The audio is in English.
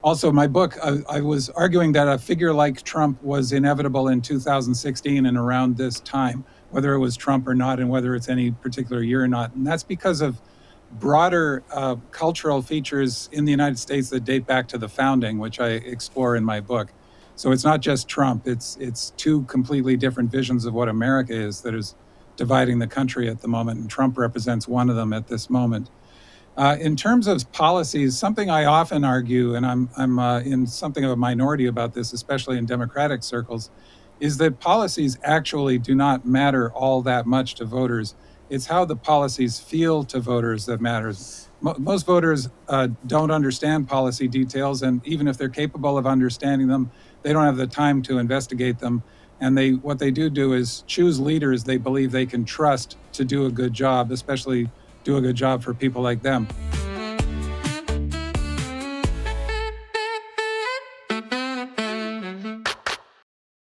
Also, my book, I was arguing that a figure like Trump was inevitable in 2016 and around this time, whether it was Trump or not, and whether it's any particular year or not. And that's because of broader cultural features in the United States that date back to the founding, which I explore in my book. So it's not just Trump; it's two completely different visions of what America is that is dividing the country at the moment, and Trump represents one of them at this moment. In terms of policies, something I often argue, and I'm in something of a minority about this, especially in Democratic circles, is that policies actually do not matter all that much to voters. It's how the policies feel to voters that matters. Most voters don't understand policy details, and even if they're capable of understanding them, they don't have the time to investigate them. And what they do is choose leaders they believe they can trust to do a good job, especially do a good job for people like them.